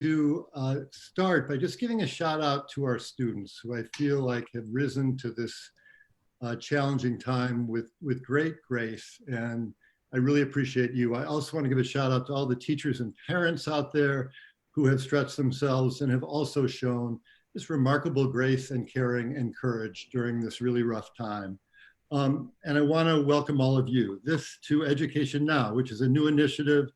to start by just giving a shout out to our students who I feel like have risen to this challenging time with great grace. And I really appreciate you. I also want to give a shout out to all the teachers and parents out there who have stretched themselves and have also shown this remarkable grace and caring and courage during this really rough time. And I want to welcome all of you to Education Now, which is a new initiative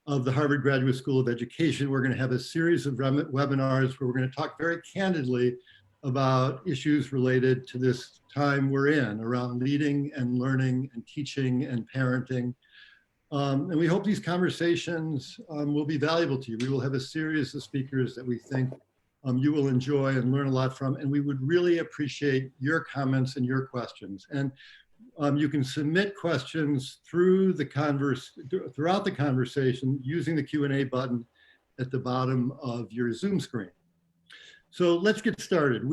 of the Harvard Graduate School of Education. We're going to have a series of webinars where we're going to talk very candidly about issues related to this time we're in around leading and learning and teaching and parenting. And we hope these conversations will be valuable to you. We will have a series of speakers that we think you will enjoy and learn a lot from, and we would really appreciate your comments and your questions. And you can submit questions throughout the conversation using the Q&A button at the bottom of your Zoom screen. So let's get started.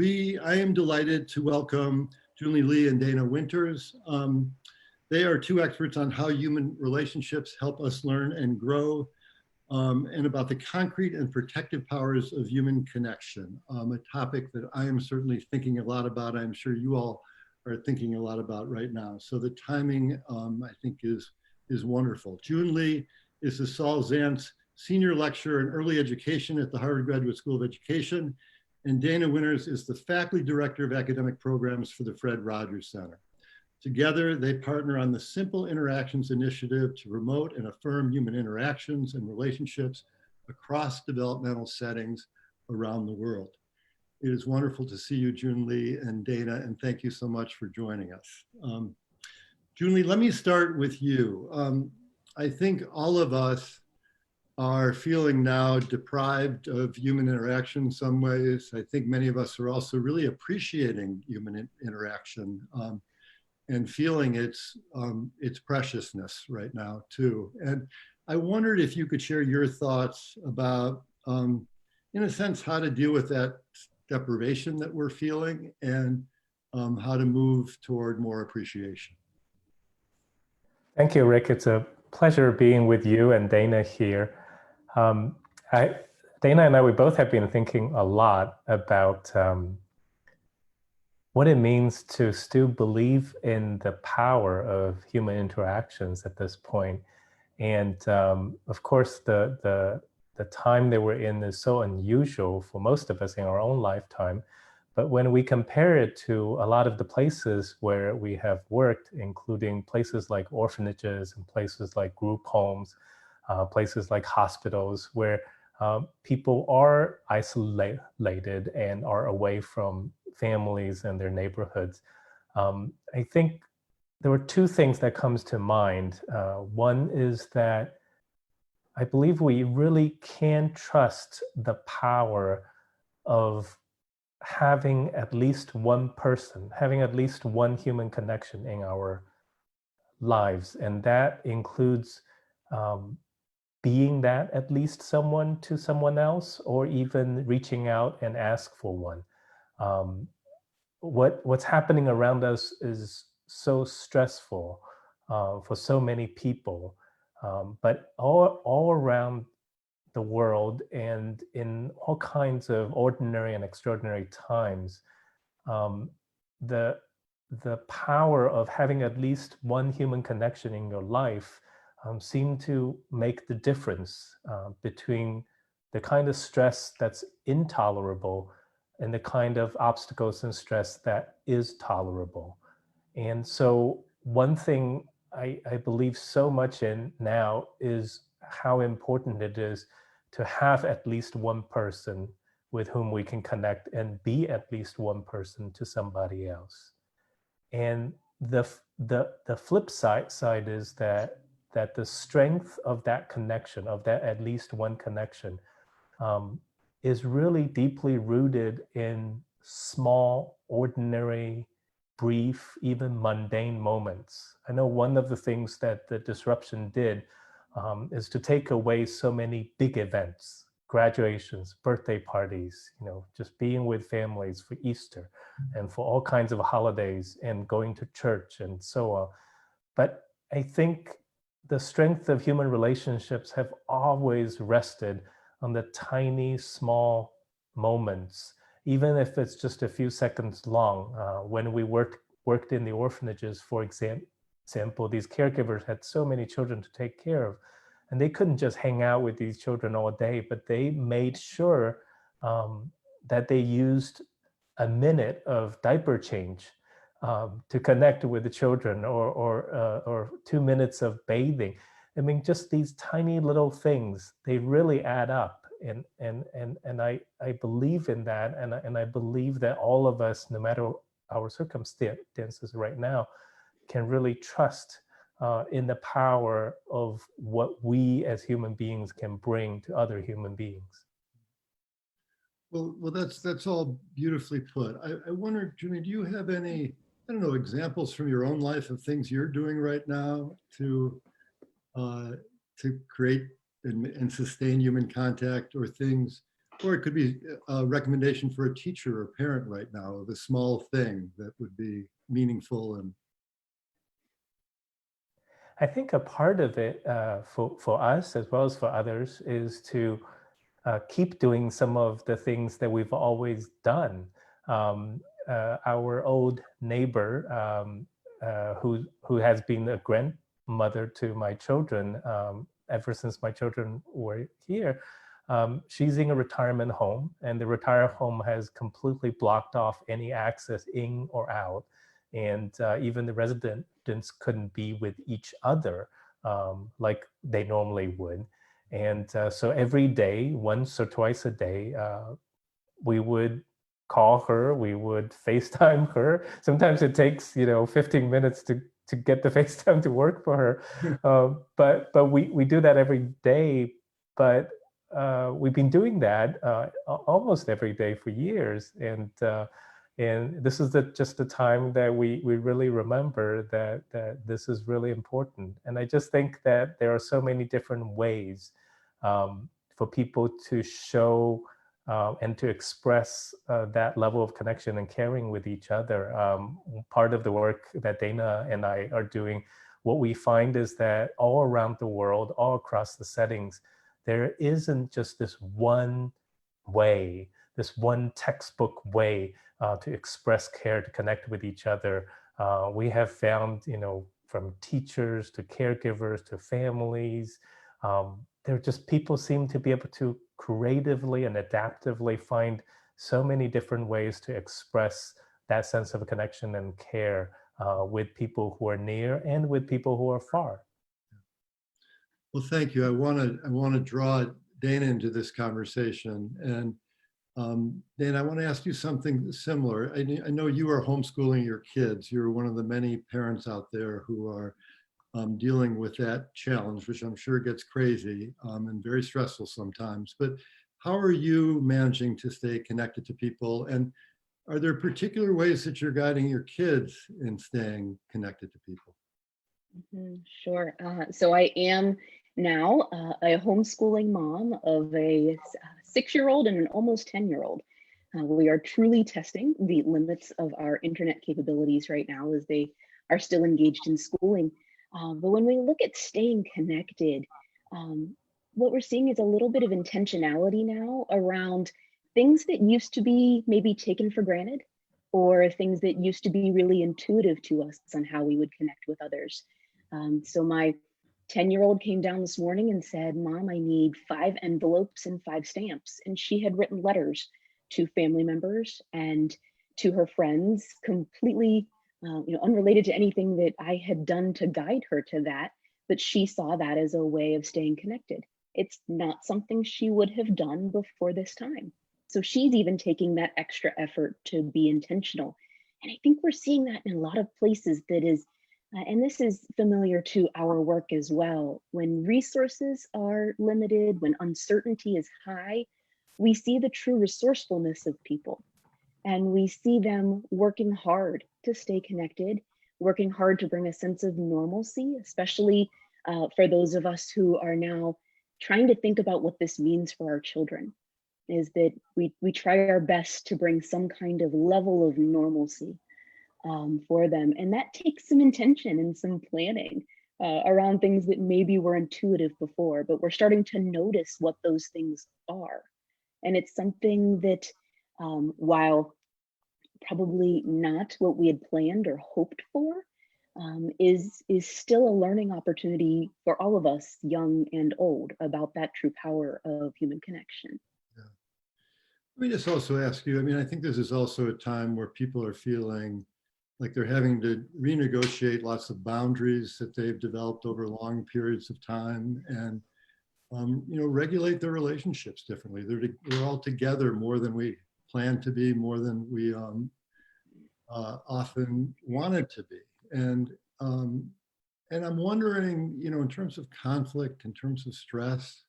I am delighted to welcome Junlei Lee and Dana Winters. They are two experts on how human relationships help us learn and grow, and about the concrete and protective powers of human connection, a topic that I am certainly thinking a lot about. I'm sure you all are thinking a lot about right now. So the timing, I think, is wonderful. Junlei is the Saul Zantz Senior Lecturer in Early Education at the Harvard Graduate School of Education, and Dana Winters is the Faculty Director of Academic Programs for the Fred Rogers Center. Together, they partner on the Simple Interactions Initiative to promote and affirm human interactions and relationships across developmental settings around the world. It is wonderful to see you, Junlei and Dana, and thank you so much for joining us. Junlei, let me start with you. I think all of us are feeling now deprived of human interaction in some ways. I think many of us are also really appreciating human interaction and feeling its preciousness right now too. And I wondered if you could share your thoughts about, in a sense, how to deal with that deprivation that we're feeling and how to move toward more appreciation. Thank you, Rick. It's a pleasure being with you and Dana here. Dana and I, we both have been thinking a lot about what it means to still believe in the power of human interactions at this point. And of course, the time that we're in is so unusual for most of us in our own lifetime. But when we compare it to a lot of the places where we have worked, including places like orphanages and places like group homes, places like hospitals, where people are isolated and are away from families and their neighborhoods. I think there were two things that comes to mind. One is that I believe we really can trust the power of having at least one person, having at least one human connection in our lives. And that includes being that at least someone to someone else, or even reaching out and ask for one. What's happening around us is so stressful for so many people, but all around the world and in all kinds of ordinary and extraordinary times, the power of having at least one human connection in your life seem to make the difference between the kind of stress that's intolerable and the kind of obstacles and stress that is tolerable. And so one thing I believe so much in now is how important it is to have at least one person with whom we can connect and be at least one person to somebody else. And the flip side is that the strength of that connection, of that at least one connection, is really deeply rooted in small, ordinary, brief, even mundane moments. I know one of the things that the disruption did is to take away so many big events, graduations, birthday parties, just being with families for Easter and for all kinds of holidays and going to church and so on. But I think the strength of human relationships have always rested on the tiny, small moments, even if it's just a few seconds long. When we worked in the orphanages, for example, these caregivers had so many children to take care of, and they couldn't just hang out with these children all day, but they made sure that they used a minute of diaper change to connect with the children, or 2 minutes of bathing. I mean, just these tiny little things, they really add up. And I believe in that. And I believe that all of us, no matter our circumstances right now, can really trust in the power of what we as human beings can bring to other human beings. Well, that's all beautifully put. I wonder, Jimmy, do you have any, I don't know, examples from your own life of things you're doing right now to create and sustain human contact, or things, or it could be a recommendation for a teacher or parent right now of a small thing that would be meaningful? And I think a part of it for us as well as for others is to keep doing some of the things that we've always done. Our old neighbor, who has been a grandmother to my children ever since my children were here, she's in a retirement home, and the retirement home has completely blocked off any access in or out. And even the residents couldn't be with each other like they normally would. And so every day, once or twice a day, we would call her, we would FaceTime her. Sometimes it takes, 15 minutes to get the FaceTime to work for her. But we do that every day. But we've been doing that almost every day for years. And this is just the time that we really remember that this is really important. And I just think that there are so many different ways for people to show and to express that level of connection and caring with each other. Part of the work that Dana and I are doing, what we find is that all around the world, all across the settings, there isn't just this one way, this one textbook way to express care, to connect with each other. We have found, from teachers to caregivers to families, there just people seem to be able to creatively and adaptively find so many different ways to express that sense of connection and care with people who are near and with people who are far. well, thank you. I want to draw Dana into this conversation. And Dana, I want to ask you something similar. I know you are homeschooling your kids. You're one of the many parents out there who are dealing with that challenge, which I'm sure gets crazy and very stressful sometimes. But how are you managing to stay connected to people? And are there particular ways that you're guiding your kids in staying connected to people? Sure. So I am now a homeschooling mom of a 6-year-old and an almost 10-year-old. We are truly testing the limits of our internet capabilities right now as they are still engaged in schooling. But when we look at staying connected, what we're seeing is a little bit of intentionality now around things that used to be maybe taken for granted, or things that used to be really intuitive to us on how we would connect with others. So my 10-year-old came down this morning and said, "Mom, I need 5 envelopes and 5 stamps." And she had written letters to family members and to her friends, completely unrelated to anything that I had done to guide her to that. But she saw that as a way of staying connected. It's not something she would have done before this time. So she's even taking that extra effort to be intentional. And I think we're seeing that in a lot of places that is, and this is familiar to our work as well. When resources are limited, when uncertainty is high, we see the true resourcefulness of people. And we see them working hard to stay connected, working hard to bring a sense of normalcy, especially for those of us who are now trying to think about what this means for our children, is that we try our best to bring some kind of level of normalcy for them. And that takes some intention and some planning. around things that maybe were intuitive before, but we're starting to notice what those things are. And it's something that, while probably not what we had planned or hoped for, is still a learning opportunity for all of us, young and old, about that true power of human connection. Yeah. Let me just also ask you, I mean, I think this is also a time where people are feeling like they're having to renegotiate lots of boundaries that they've developed over long periods of time, and regulate their relationships differently. We're all together more than we plan to be, more than we often wanted to be. And I'm wondering, in terms of conflict, in terms of stress,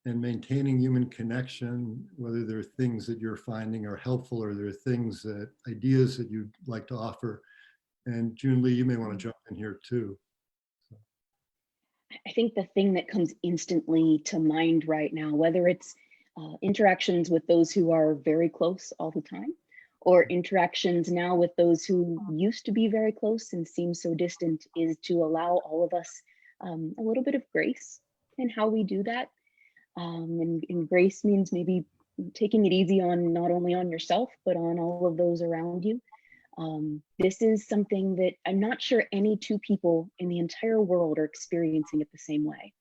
and maintaining human connection, whether there are things that you're finding are helpful, or there are ideas that you'd like to offer. And Junlei, you may want to jump in here too. I think the thing that comes instantly to mind right now, whether it's interactions with those who are very close all the time, or interactions now with those who used to be very close and seem so distant, is to allow all of us a little bit of grace in how we do that. And grace means maybe taking it easy on not only on yourself, but on all of those around you. This is something that I'm not sure any two people in the entire world are experiencing it the same way.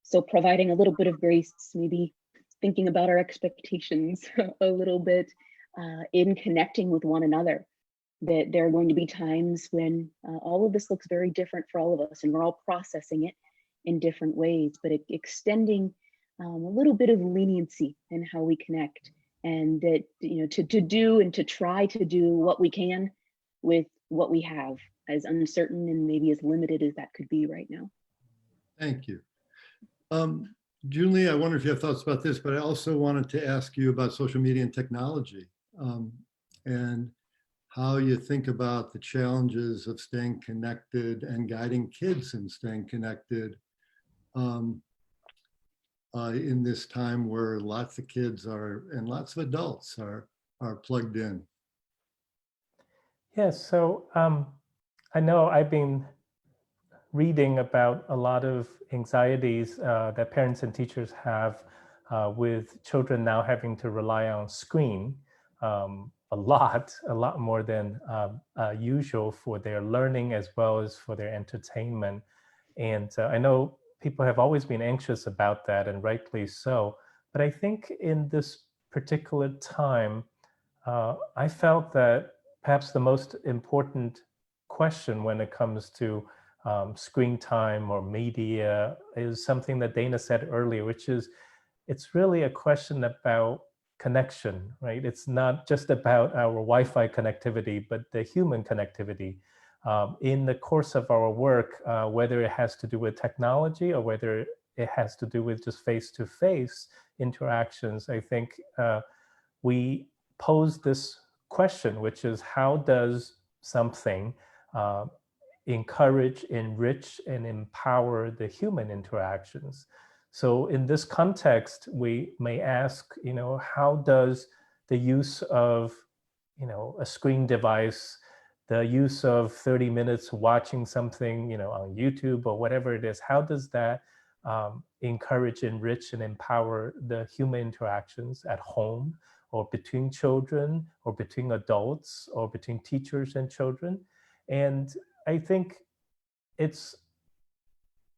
So providing a little bit of grace, maybe thinking about our expectations a little bit, in connecting with one another. That there are going to be times when all of this looks very different for all of us, and we're all processing it in different ways, but extending a little bit of leniency in how we connect, and that, to do and to try to do what we can with what we have, as uncertain and maybe as limited as that could be right now. Thank you. Junlei, I wonder if you have thoughts about this, but I also wanted to ask you about social media and technology, and how you think about the challenges of staying connected and guiding kids in staying connected in this time where lots of kids and lots of adults are plugged in. Yes, so I know I've been reading about a lot of anxieties that parents and teachers have with children now having to rely on screen a lot more than usual for their learning as well as for their entertainment. And I know people have always been anxious about that, and rightly so. But I think in this particular time, I felt that perhaps the most important question when it comes to screen time or media is something that Dana said earlier, which is it's really a question about connection, right? It's not just about our Wi-Fi connectivity, but the human connectivity. In the course of our work, whether it has to do with technology or whether it has to do with just face-to-face interactions, I think we pose this question, which is how does something encourage, enrich, and empower the human interactions? So in this context, we may ask, how does the use of, a screen device, the use of 30 minutes watching something, on YouTube or whatever it is, how does that encourage, enrich, and empower the human interactions at home, or between children, or between adults, or between teachers and children? And I think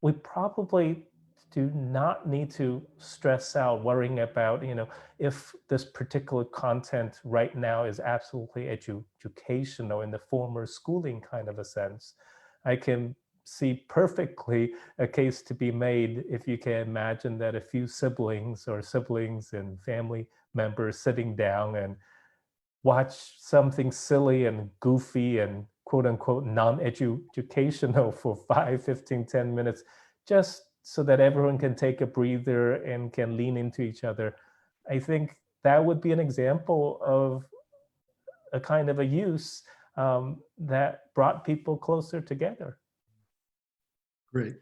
we probably do not need to stress out worrying about, if this particular content right now is absolutely educational in the former schooling kind of a sense. I can see perfectly a case to be made if you can imagine that a few siblings and family members sitting down and watch something silly and goofy and quote unquote non-educational for 5, 15, 10 minutes, just so that everyone can take a breather and can lean into each other. I think that would be an example of a kind of a use that brought people closer together. Great.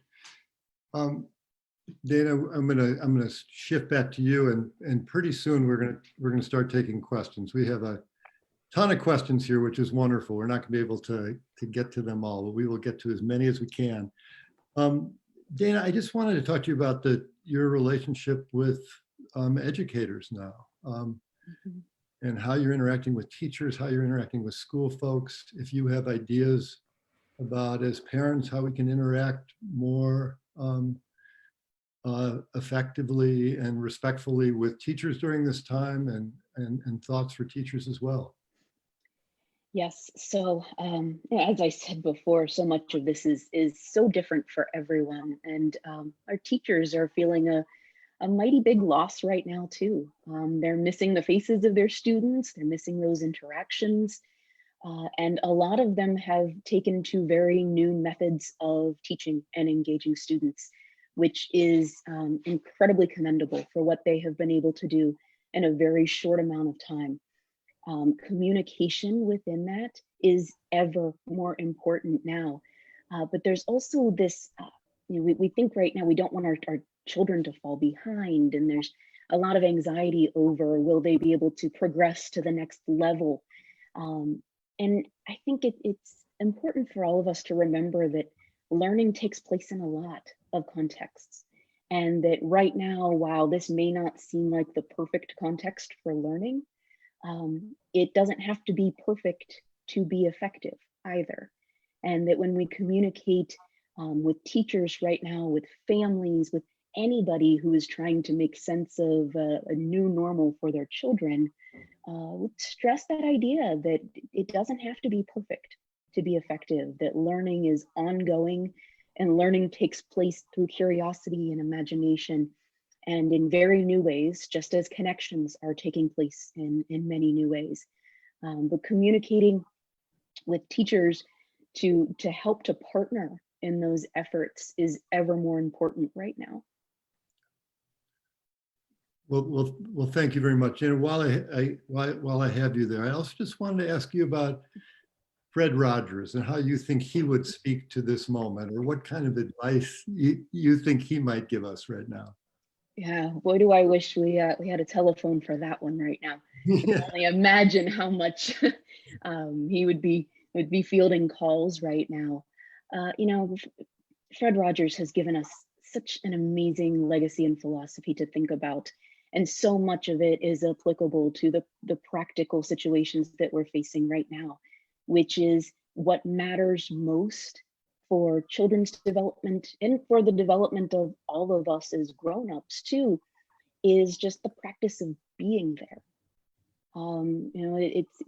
Dana, I'm gonna shift back to you, and pretty soon we're gonna start taking questions. We have a ton of questions here, which is wonderful. We're not gonna be able to get to them all, but we will get to as many as we can. Dana, I just wanted to talk to you about your relationship with educators now, and how you're interacting with teachers, how you're interacting with school folks. If you have ideas about, as parents, how we can interact more effectively and respectfully with teachers during this time, and thoughts for teachers as well. Yes. So, as I said before, so much of this is so different for everyone, and our teachers are feeling a mighty big loss right now too. They're missing the faces of their students. They're missing those interactions, and a lot of them have taken to very new methods of teaching and engaging students, which is incredibly commendable for what they have been able to do in a very short amount of time. Communication within that is ever more important now. But there's also this, we think right now we don't want our children to fall behind, and there's a lot of anxiety over, will they be able to progress to the next level? And I think it's important for all of us to remember that learning takes place in a lot of contexts. And that right now, while this may not seem like the perfect context for learning, it doesn't have to be perfect to be effective either. And that when we communicate with teachers right now, with families, with anybody who is trying to make sense of a new normal for their children, stress that idea that it doesn't have to be perfect to be effective, that learning is ongoing and learning takes place through curiosity and imagination, and in very new ways, just as connections are taking place in many new ways. But communicating with teachers to help to partner in those efforts is ever more important right now. Well, thank you very much. And while I have you there, I also just wanted to ask you about Fred Rogers and how you think he would speak to this moment, or what kind of advice you think he might give us right now. Yeah, boy, do I wish we had a telephone for that one right now. I can only imagine how much he would be fielding calls right now. Fred Rogers has given us such an amazing legacy and philosophy to think about, and so much of it is applicable to the practical situations that we're facing right now, which is what matters most for children's development and for the development of all of us as grown-ups too, is just the practice of being there.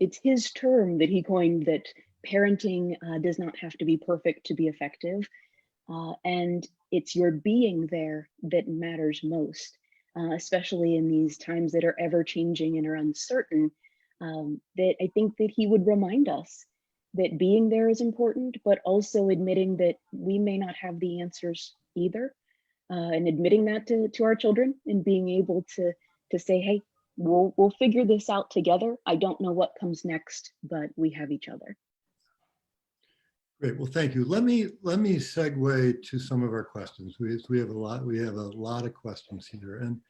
It's his term that he coined, that parenting does not have to be perfect to be effective, and it's your being there that matters most, especially in these times that are ever changing and are uncertain. That I think that he would remind us that being there is important, but also admitting that we may not have the answers either, and admitting that to our children, and being able to say, hey, we'll figure this out together. I don't know what comes next, but we have each other. Great. Well, thank you. Let me segue to some of our questions. We have a lot of questions here, and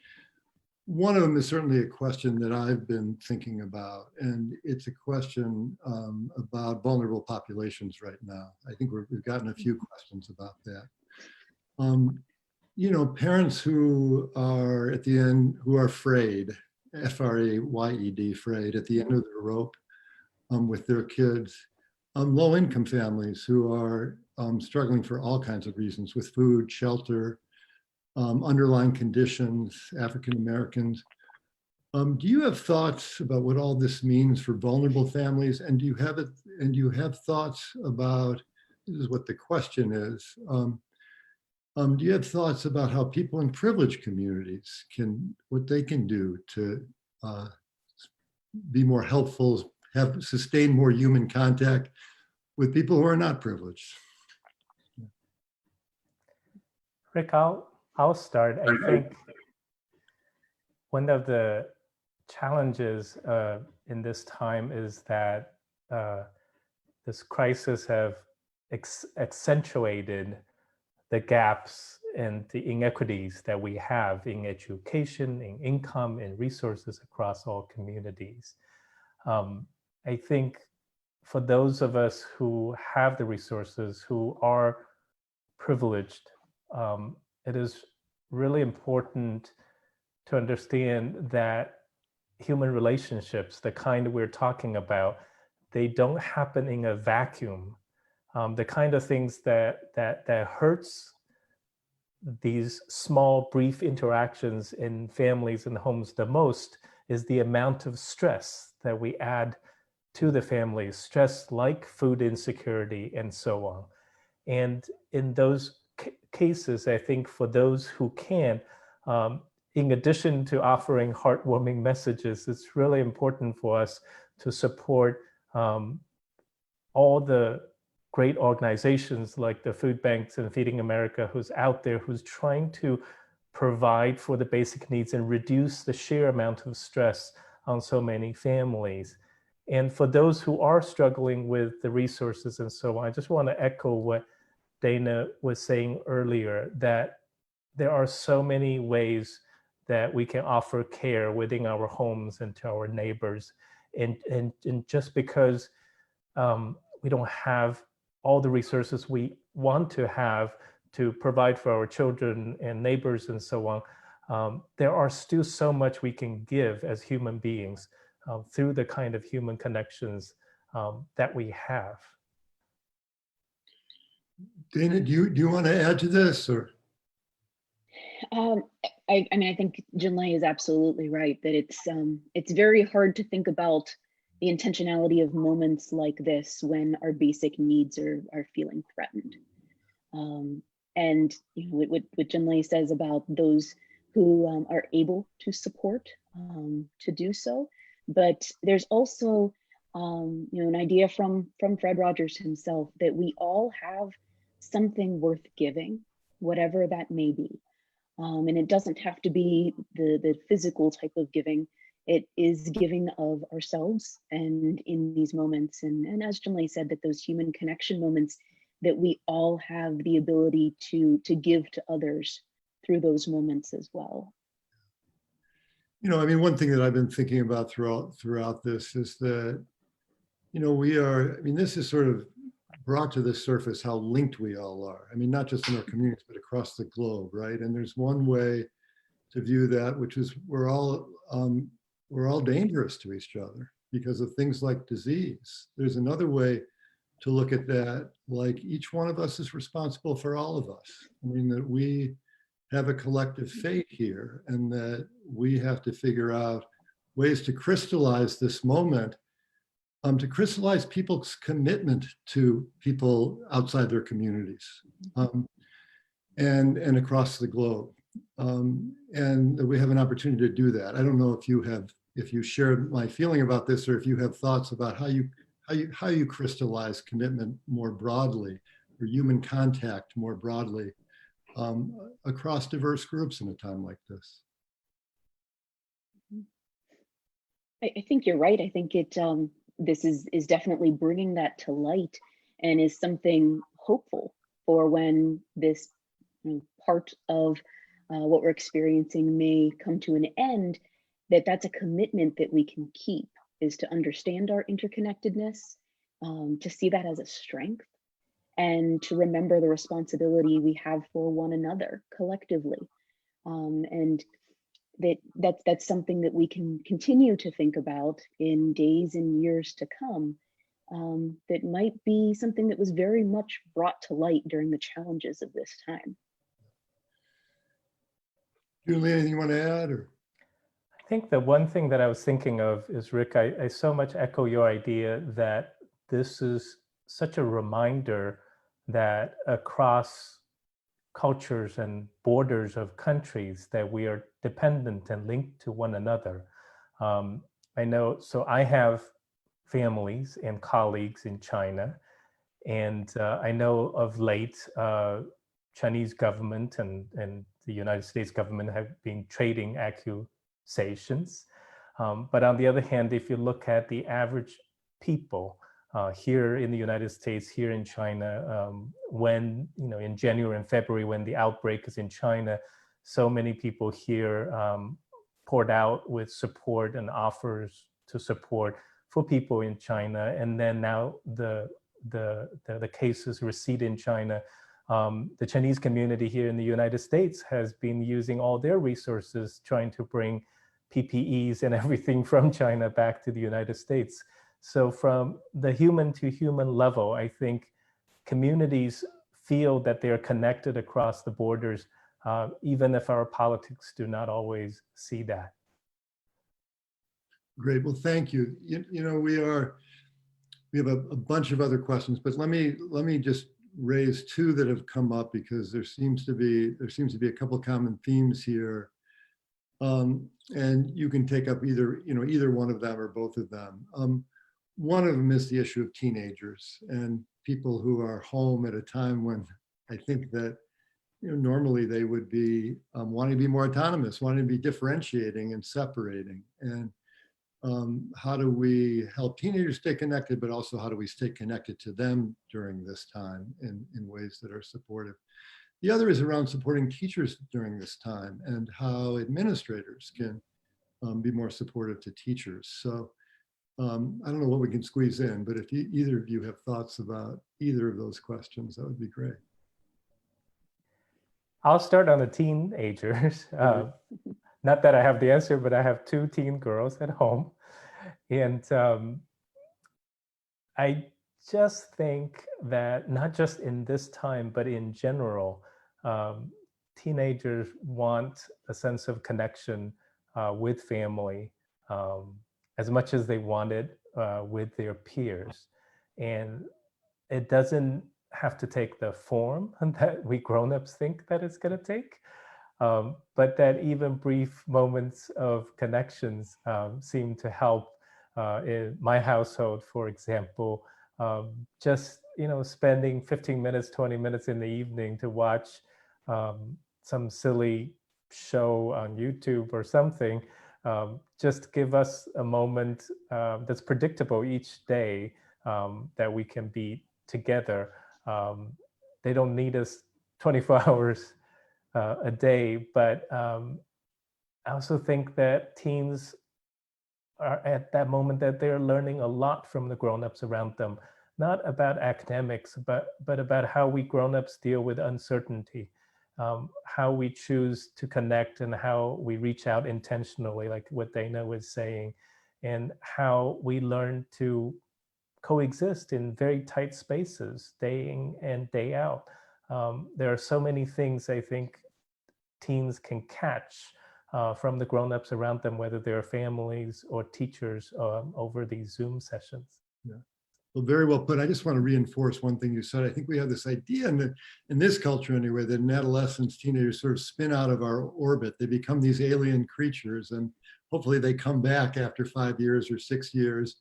one of them is certainly a question that I've been thinking about, and it's a question about vulnerable populations right now. I think we've gotten a few questions about that. Parents who are at the end, who are frayed, F-R-A-Y-E-D, frayed, at the end of the rope with their kids. Low-income families who are struggling for all kinds of reasons with food, shelter, underlying conditions, African Americans. Do you have thoughts about what all this means for vulnerable families? And do you have thoughts about, this is what the question is, do you have thoughts about how people in privileged communities what they can do to be more helpful, sustain more human contact with people who are not privileged? Rick, I'll start. I think one of the challenges in this time is that this crisis have accentuated the gaps and the inequities that we have in education, in income, and resources across all communities. I think for those of us who have the resources, who are privileged, it is really important to understand that human relationships, the kind we're talking about, they don't happen in a vacuum. The kind of things that hurts these small, brief interactions in families and homes the most is the amount of stress that we add to the families, stress like food insecurity and so on. And in those cases, I think for those who can, in addition to offering heartwarming messages, it's really important for us to support all the great organizations like the food banks and Feeding America who's out there, who's trying to provide for the basic needs and reduce the sheer amount of stress on so many families. And for those who are struggling with the resources and so on, I just want to echo what Dana was saying earlier, that there are so many ways that we can offer care within our homes and to our neighbors. And just because we don't have all the resources we want to have to provide for our children and neighbors and so on, there are still so much we can give as human beings through the kind of human connections that we have. Dana, do you want to add to this, or? I mean, I think Junlei is absolutely right that it's very hard to think about the intentionality of moments like this when our basic needs are feeling threatened. And you know, what Junlei says about those who are able to support to do so, but there's also you know, an idea from Fred Rogers himself that we all have something worth giving, whatever that may be. And it doesn't have to be the physical type of giving. It is giving of ourselves and in these moments. And as Junlei said, that those human connection moments that we all have the ability to give to others through those moments as well. You know, I mean, one thing that I've been thinking about throughout this is that, you know, I mean, this is sort of brought to the surface how linked we all are. I mean, not just in our communities, but across the globe, right? And there's one way to view that, which is we're all dangerous to each other because of things like disease. There's another way to look at that, like each one of us is responsible for all of us. I mean, that we have a collective fate here and that we have to figure out ways to crystallize this moment, to crystallize people's commitment to people outside their communities and across the globe. And we have an opportunity to do that. I don't know if you share my feeling about this, or if you have thoughts about how you crystallize commitment more broadly, or human contact more broadly across diverse groups in a time like this. I think you're right. I think this is definitely bringing that to light and is something hopeful for when this part of what we're experiencing may come to an end, that's a commitment that we can keep, is to understand our interconnectedness, to see that as a strength, and to remember the responsibility we have for one another collectively. And that's something that we can continue to think about in days and years to come. That might be something that was very much brought to light during the challenges of this time. Julie, anything you want to add? Or? I think the one thing that I was thinking of is, Rick, I so much echo your idea that this is such a reminder that across cultures and borders of countries that we are dependent and linked to one another. I know, so I have families and colleagues in China, and I know of late, Chinese government and the United States government have been trading accusations. But on the other hand, if you look at the average people here in the United States, here in China, when, you know, in January and February, when the outbreak is in China, so many people here poured out with support and offers to support for people in China. And then now the cases recede in China. The Chinese community here in the United States has been using all their resources trying to bring PPEs and everything from China back to the United States. So from the human to human level, I think communities feel that they're connected across the borders, even if our politics do not always see that. Great. Well, thank you. We have a bunch of other questions, but let me just raise two that have come up because there seems to be a couple common themes here. And you can take up either one of them or both of them. One of them is the issue of teenagers and people who are home at a time when I think that normally they would be wanting to be more autonomous, wanting to be differentiating and separating. And how do we help teenagers stay connected, but also how do we stay connected to them during this time in ways that are supportive? The other is around supporting teachers during this time and how administrators can be more supportive to teachers. So I don't know what we can squeeze in, but if either of you have thoughts about either of those questions, that would be great. I'll start on the teenagers. Not that I have the answer, but I have two teen girls at home. And I just think that not just in this time, but in general, teenagers want a sense of connection with family as much as they want it with their peers. And it doesn't have to take the form that we grown-ups think that it's going to take. But that even brief moments of connections seem to help in my household, for example, just spending 15 minutes, 20 minutes in the evening to watch some silly show on YouTube or something, just give us a moment that's predictable each day that we can be together. They don't need us 24 hours a day, but I also think that teens are at that moment that they're learning a lot from the grown-ups around them, not about academics, but about how we grown-ups deal with uncertainty, how we choose to connect and how we reach out intentionally, like what Dana was saying, and how we learn to coexist in very tight spaces, day in and day out. There are so many things I think teens can catch from the grown-ups around them, whether they're families or teachers over these Zoom sessions. Yeah. Well, very well put. I just want to reinforce one thing you said. I think we have this idea in this culture anyway, that in adolescence, teenagers sort of spin out of our orbit. They become these alien creatures, and hopefully they come back after 5 years or 6 years.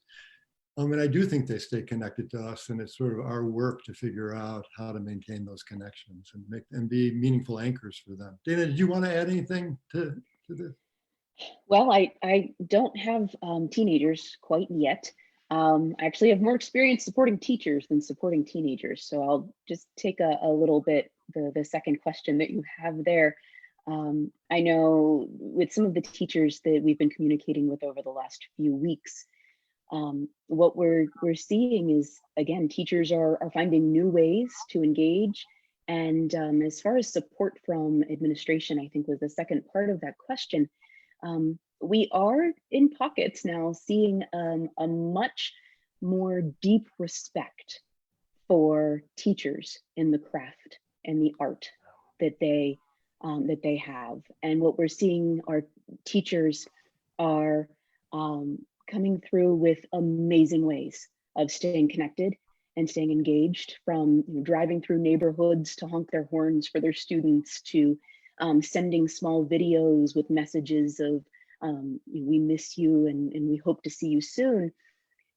And I do think they stay connected to us, and it's sort of our work to figure out how to maintain those connections and make them be meaningful anchors for them. Dana, did you want to add anything to this? Well, I don't have teenagers quite yet. I actually have more experience supporting teachers than supporting teenagers. So I'll just take a little bit the second question that you have there. I know with some of the teachers that we've been communicating with over the last few weeks, what we're seeing is, again, teachers are finding new ways to engage. And as far as support from administration, I think was the second part of that question. We are in pockets now seeing a much more deep respect for teachers in the craft and the art that they have. And what we're seeing are teachers are coming through with amazing ways of staying connected and staying engaged, from driving through neighborhoods to honk their horns for their students, to sending small videos with messages of we miss you and we hope to see you soon,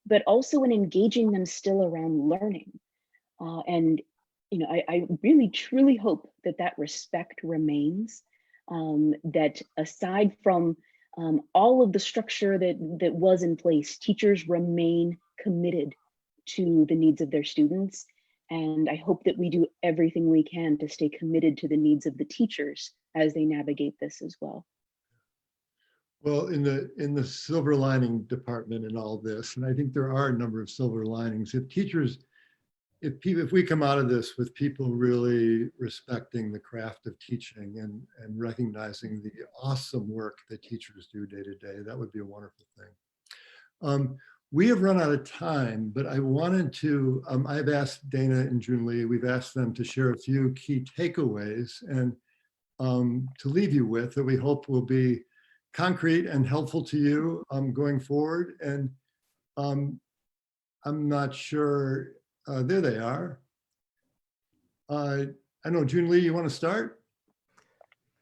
but also in engaging them still around learning. And I really truly hope that that respect remains, that aside from all of the structure that was in place, teachers remain committed to the needs of their students. And I hope that we do everything we can to stay committed to the needs of the teachers as they navigate this as well. Well, in the silver lining department in all this, and I think there are a number of silver linings, if teachers if we come out of this with people really respecting the craft of teaching and recognizing the awesome work that teachers do day to day, that would be a wonderful thing. We have run out of time, but I wanted to, I've asked Dana and Junlei, we've asked them to share a few key takeaways and to leave you with that we hope will be concrete and helpful to you going forward. And I'm not sure, there they are. I know, Junlei, you want to start?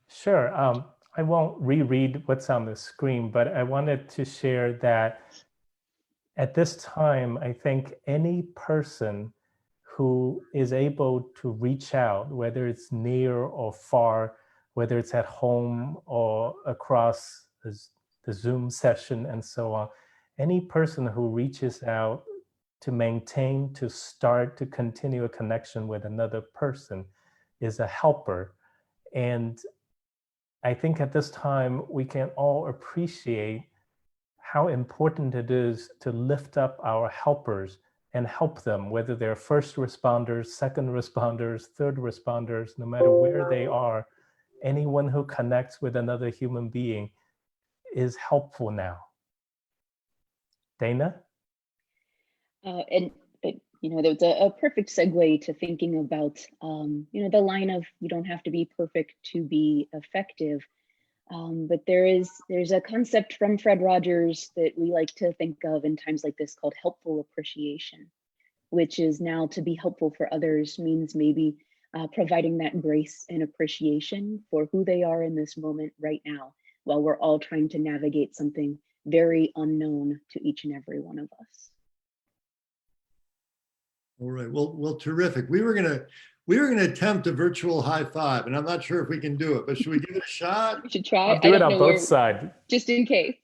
Sure. I won't reread what's on the screen, but I wanted to share that at this time, I think any person who is able to reach out, whether it's near or far, whether it's at home or across the Zoom session and so on, any person who reaches out to maintain, to start, to continue a connection with another person is a helper. And I think at this time, we can all appreciate how important it is to lift up our helpers and help them, whether they're first responders, second responders, third responders, no matter where they are. Anyone who connects with another human being is helpful now. Dana? And you know, that's a perfect segue to thinking about, you know, the line of you don't have to be perfect to be effective. But there's a concept from Fred Rogers that we like to think of in times like this called helpful appreciation, which is now to be helpful for others means maybe providing that grace and appreciation for who they are in this moment right now, while we're all trying to navigate something very unknown to each and every one of us. All right. Well, terrific. We were gonna attempt a virtual high five, and I'm not sure if we can do it, but should we give it a shot? We should try. I'll do it on both sides. Just in case.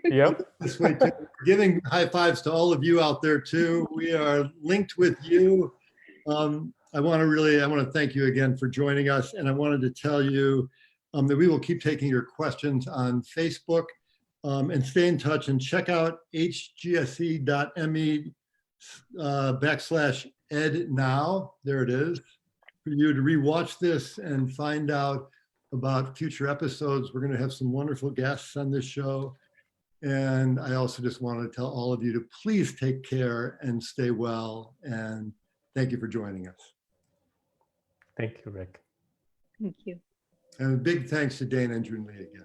Yep. This way too. Giving high fives to all of you out there too. We are linked with you. I want to thank you again for joining us, and I wanted to tell you that we will keep taking your questions on Facebook, and stay in touch and check out hgse.me /ed now. There it is for you to rewatch this and find out about future episodes. We're going to have some wonderful guests on this show. And I also just wanted to tell all of you to please take care and stay well. And thank you for joining us. Thank you, Rick. Thank you. And a big thanks to Dana and Junlei again.